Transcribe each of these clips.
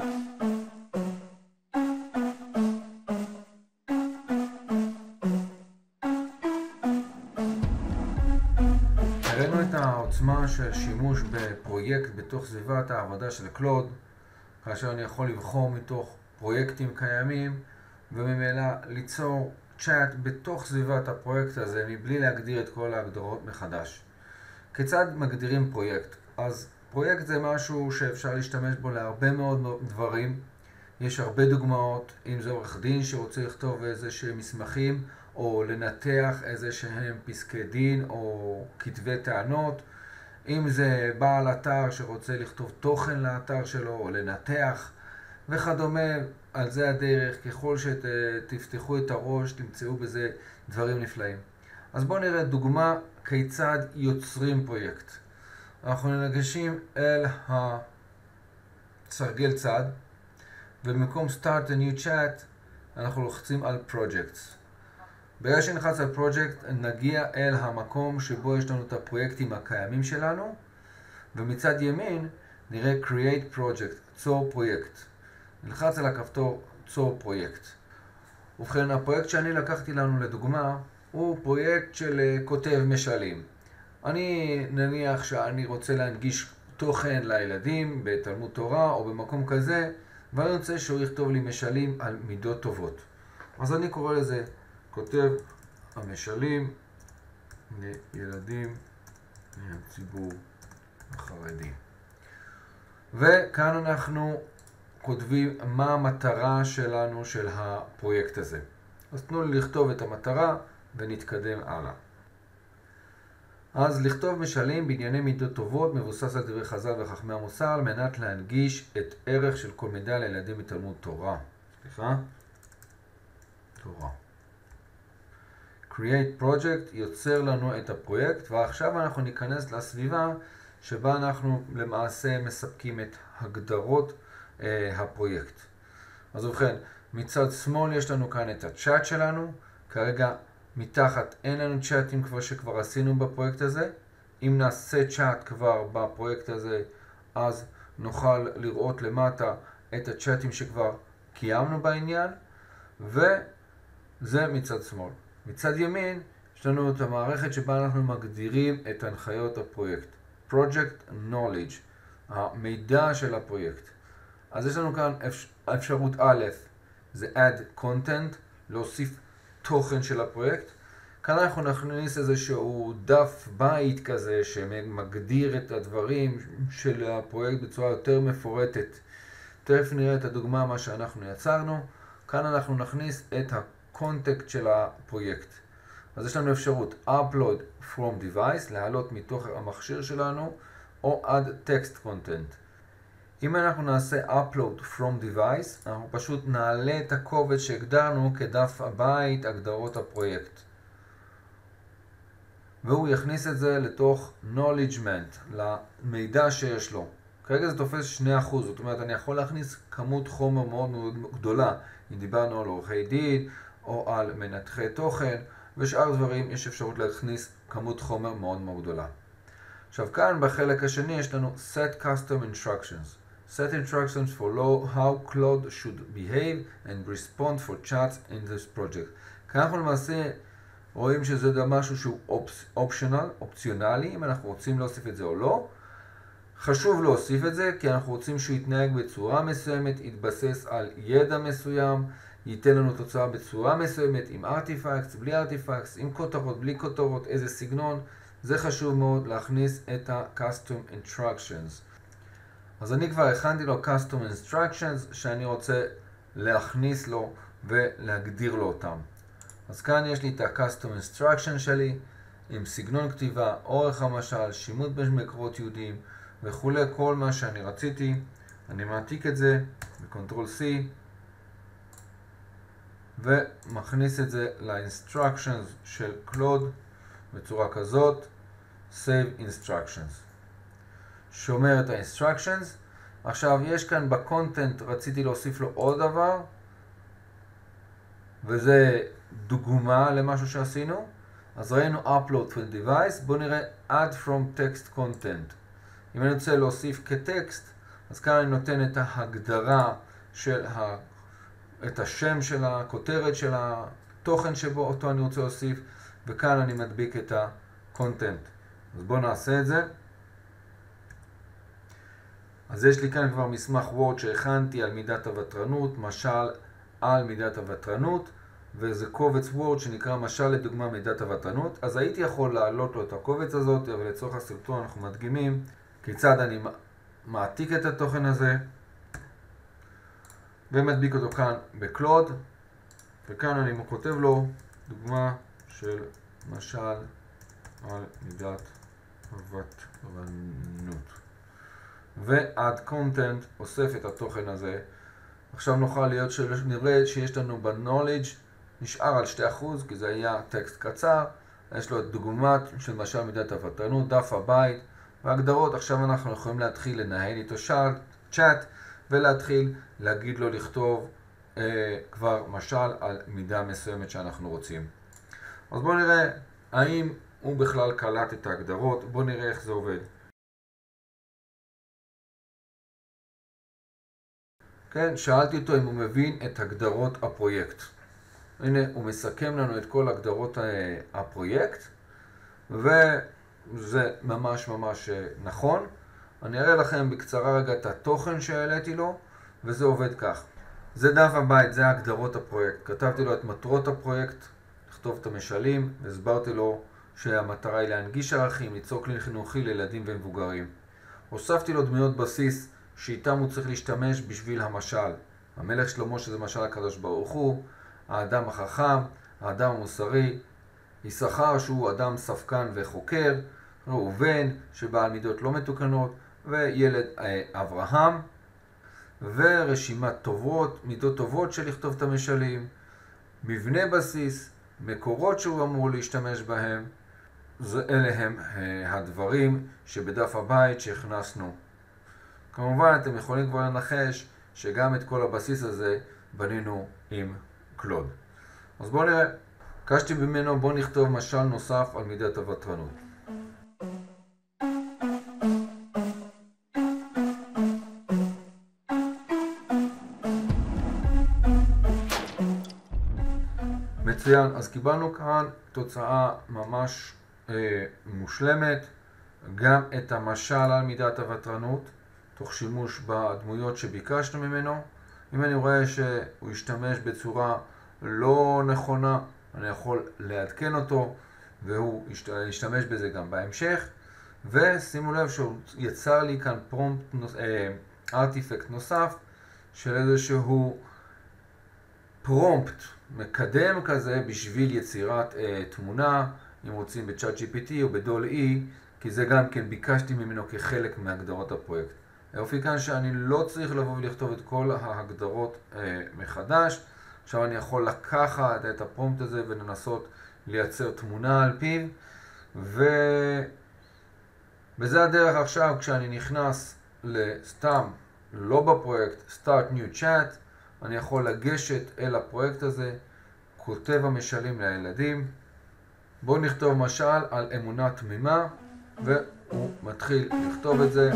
הראינו את העוצמה של שימוש בפרויקט בתוך סביבת העבודה של קלוד, כאשר אני יכול לבחור מתוך פרויקטים קיימים וממילא ליצור צ'אט בתוך סביבת הפרויקט הזה מבלי להגדיר את כל ההגדרות מחדש. כיצד מגדירים פרויקט? אז פרויקט זה משהו שאפשר להשתמש בו להרבה מאוד דברים. יש הרבה דוגמאות, אם זה עורך דין שרוצה לכתוב איזה שהם מסמכים או לנתח איזה שהם פסקי דין או כתבי טענות, אם זה בעל אתר שרוצה לכתוב תוכן לאתר שלו או לנתח וכדומה. על זה הדרך, ככל שתפתחו את הראש תמצאו בזה דברים נפלאים. אז בואו נראה דוגמה כיצד יוצרים פרויקט. אנחנו ניגשים אל הסרגל צד, ובמקום Start a New Chat אנחנו לוחצים על Projects. ברגע שנלחץ על Project נגיע אל המקום שבו יש לנו את הפרויקטים הקיימים שלנו, ומצד ימין נראה Create Project, צור פרויקט. נלחץ על הכפתור צור פרויקט. ובכן, הפרויקט שאני לקחתי לנו לדוגמה הוא פרויקט של כותב משלים. אני נניח שאני רוצה להנגיש תוכן לילדים בתלמוד תורה או במקום כזה, ואני רוצה שהוא יכתוב לי משלים על מידות טובות. אז אני קורא לזה כותב המשלים לילדים מהציבור החרדי. וכאן אנחנו כותבים מה המטרה שלנו של הפרויקט הזה. אז תנו לי לכתוב את המטרה ונתקדם הלאה. אז לכתוב משלים בענייני מידות טובות מבוסס על דברי חז"ל וחכמי המוסר על מנת להנגיש את ערך של כל מידע לילדים בתלמוד תורה. תורה. Create Project יוצר לנו את הפרויקט, ועכשיו אנחנו ניכנס לסביבה שבה אנחנו למעשה מספקים את הגדרות הפרויקט. אז ובכן, מצד שמאל יש לנו כאן את הצ'אט שלנו. כרגע מתחת אין לנו צ'אטים כבר שכבר עשינו בפרויקט הזה. אם נעשה צ'אט כבר בפרויקט הזה, אז נוכל לראות למטה את הצ'אטים שכבר קיימנו בעניין, וזה מצד שמאל. מצד ימין יש לנו את המערכת שבה אנחנו מגדירים את הנחיות הפרויקט. Project Knowledge, המידע של הפרויקט. אז יש לנו כאן אפשרות א', זה Add Content, להוסיף תוכן של הפרויקט. כאן אנחנו נכניס איזשהו דף בית כזה שמגדיר את הדברים של הפרויקט בצורה יותר מפורטת. תכף נראה את הדוגמה מה שאנחנו יצרנו. כאן אנחנו נכניס את הקונטקסט של הפרויקט. אז יש לנו אפשרות Upload from Device, להעלות מתוך המכשיר שלנו, או Add Text Content. אם אנחנו נעשה Upload from Device, אנחנו פשוט נעלה את הקובץ שהגדרנו כדף הבית, הגדרות הפרויקט. והוא יכניס את זה לתוך Knowledgement, למידע שיש לו. כרגע זה תופס 2%, זאת אומרת אני יכול להכניס כמות חומר מאוד מאוד גדולה. אם דיברנו על עורכי דין או על מנתחי תוכן ושאר דברים, יש אפשרות להכניס כמות חומר מאוד מאוד גדולה. עכשיו כאן בחלק השני יש לנו Set Custom Instructions. Set instructions for how Claude should behave and respond for chats in this project. כאן אנחנו למעשה רואים שזה משהו שהוא אופציונלי, אם אנחנו רוצים להוסיף את זה או לא. חשוב להוסיף את זה כי אנחנו רוצים שהוא יתנהג בצורה מסוימת, יתבסס על ידע מסוים, ייתן לנו תוצאה בצורה מסוימת, עם ארטיפקטס, בלי ארטיפקטס, עם כותרות, בלי כותרות, איזה סגנון. זה חשוב מאוד להכניס את ה-Custom Instructions. אז אני כבר הכנתי לו Custom Instructions שאני רוצה להכניס לו ולהגדיר לו אותם. אז כאן יש לי את ה-Custom Instruction שלי עם סגנון כתיבה, אורך המשל, שימוש במקורות יהודיים וכו', כל מה שאני רציתי. אני מעתיק את זה ב-Ctrl C ומכניס את זה ל-Instructions של Claude בצורה כזאת, Save Instructions. שומר את ה-Instructions. עכשיו יש כאן ב-Content, רציתי להוסיף לו עוד דבר, וזה דוגמה למשהו שעשינו. אז ראינו Upload from Device, בואו נראה Add from Text Content. אם אני רוצה להוסיף כטקסט, אז כאן אני נותן את ההגדרה של את השם של הכותרת של התוכן שבו אותו אני רוצה להוסיף, וכאן אני מדביק את ה-content. אז בואו נעשה את זה. אז יש לי כאן כבר מסמך וורד שהכנתי על מידת הוותרנות, משל על מידת הוותרנות, וזה קובץ וורד שנקרא משל לדוגמה מידת הוותרנות. אז הייתי יכול להעלות לו את הקובץ הזאת, אבל לצורך הסרטון אנחנו מדגימים כיצד אני מעתיק את התוכן הזה ומדביק אותו כאן בקלוד, וכאן אני כותב לו דוגמה של משל על מידת הוותרנות. ועד content אוסף את התוכן הזה. עכשיו נוכל נראה שיש לנו ב-knowledge נשאר על 2%, כי זה היה טקסט קצר. יש לו את דוגמת של משל מידת הוותרנות, דף הבית והגדרות. עכשיו אנחנו יכולים להתחיל לנהל איתו צ'אט ולהתחיל להגיד לו לכתוב כבר משל על מידה מסוימת שאנחנו רוצים. אז בואו נראה האם הוא בכלל קלט את ההגדרות. בואו נראה איך זה עובד. כן, שאלתי אותו אם הוא מבין את הגדרות הפרויקט. הנה, הוא מסכם לנו את כל הגדרות הפרויקט, וזה ממש נכון. אני אראה לכם בקצרה רגע את התוכן שהעליתי לו, וזה עובד כך. זה דף הבית, זה הגדרות הפרויקט. כתבתי לו את מטרות הפרויקט, לכתוב את המשלים, והסברתי לו שהמטרה היא להנגיש ערכים, ליצור כלי חינוכי לילדים ומבוגרים. הוספתי לו דמויות בסיס שאיתם הוא צריך להשתמש בשביל המשל. המלך שלמה שזה משל הקדוש ברוך הוא, האדם החכם, האדם המוסרי, יששכר שהוא אדם ספקן וחוקר, ראובן שבעל מידות לא מתוקנות, וילד אברהם, ורשימת טובות, מידות טובות של לכתוב את המשלים, מבנה בסיס, מקורות שהוא אמור להשתמש בהם. אלה הם הדברים שבדף הבית שהכנסנו. כמובן אתם יכולים כבר לנחש שגם את כל הבסיס הזה בנינו עם קלוד. אז בואו נראה. ביקשתי ממנו בואו נכתוב משל נוסף על מידת הוותרנות. מצוין, אז קיבלנו כאן תוצאה ממש מושלמת, גם את המשל על מידת הוותרנות, תוך שימוש בדמויות שביקשנו ממנו. אם אני רואה שהוא ישתמש בצורה לא נכונה, אני יכול לעדכן אותו, והוא ישתמש בזה גם בהמשך. ושימו לב שהוא יצר לי כאן ארטיפקט נוסף, של איזשהו פרומפט מקדם כזה בשביל יצירת תמונה, אם רוצים בצ'אט GPT או בדול-E, כי זה גם כן ביקשתי ממנו כחלק מהגדרות הפרויקט. היופי כאן שאני לא צריך לבוא ולכתוב את כל ההגדרות מחדש. עכשיו אני יכול לקחת את הפרומפט הזה ולנסות לייצר תמונה על פיו, וזה הדרך עכשיו כשאני נכנס לסתם, לא בפרויקט, Start New Chat, אני יכול לגשת אל הפרויקט הזה, כותב המשלים לילדים. בואו נכתוב משל על אמונה תמימה, והוא מתחיל לכתוב את זה.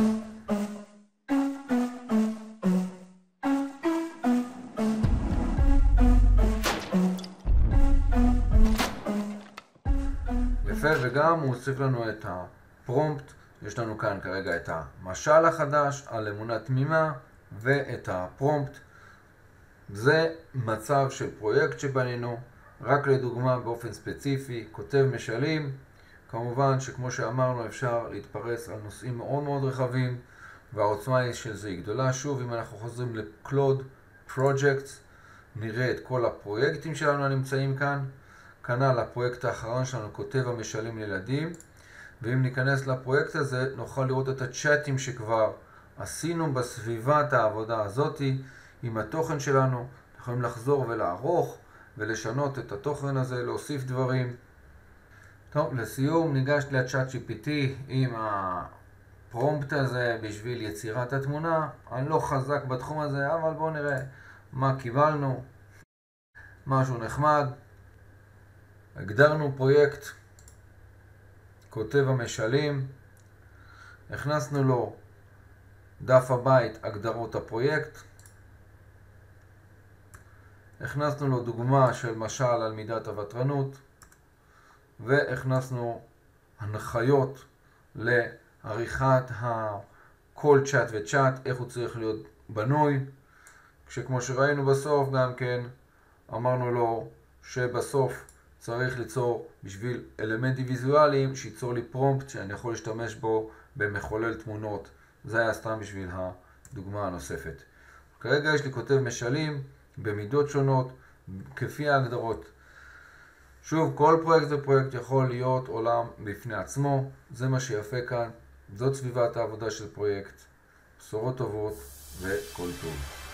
יפה, וגם הוא הוסיף לנו את הפרומפט. יש לנו כאן כרגע את המשל החדש על אמונה תמימה ואת הפרומפט. זה מצב של פרויקט שבנינו, רק לדוגמה באופן ספציפי, כותב משלים. כמובן שכמו שאמרנו אפשר להתפרס על נושאים מאוד רחבים, והעוצמה של זה היא גדולה. שוב, אם אנחנו חוזרים לקלוד פרויקטס, נראה את כל הפרויקטים שלנו הנמצאים כאן. כנ"ל הפרויקט האחרון שלנו, כותב המשלים לילדים. ואם ניכנס לפרויקט הזה, נוכל לראות את הצ'אטים שכבר עשינו בסביבת העבודה הזאת עם התוכן שלנו. יכולים לחזור ולערוך ולשנות את התוכן הזה, להוסיף דברים. טוב, לסיום ניגש לצ'אט GPT עם הפרומפט הזה בשביל יצירת התמונה. אני לא חזק בתחום הזה, אבל בואו נראה מה קיבלנו. משהו נחמד. הגדרנו פרויקט כותב המשלים, הכנסנו לו דף הבית, הגדרות הפרויקט. הכנסנו לו דוגמה של משל על מידת הוותרנות, והכנסנו הנחיות לעריכת כל צ'אט וצ'אט, איך הוא צריך להיות בנוי, כשכמו שראינו בסוף גם כן אמרנו לו שבסוף צריך ליצור בשביל אלמנטים ויזואליים, שיצור לי פרומפט שאני יכול להשתמש בו במחולל תמונות. זה היה סתם בשביל הדוגמה הנוספת. כרגע יש לי כותב משלים במידות שונות, כפי ההגדרות. שוב, כל פרויקט ופרויקט יכול להיות עולם בפני עצמו. זה מה שיפה כאן. זאת סביבת העבודה של פרויקט. בשורות טובות וכל טוב.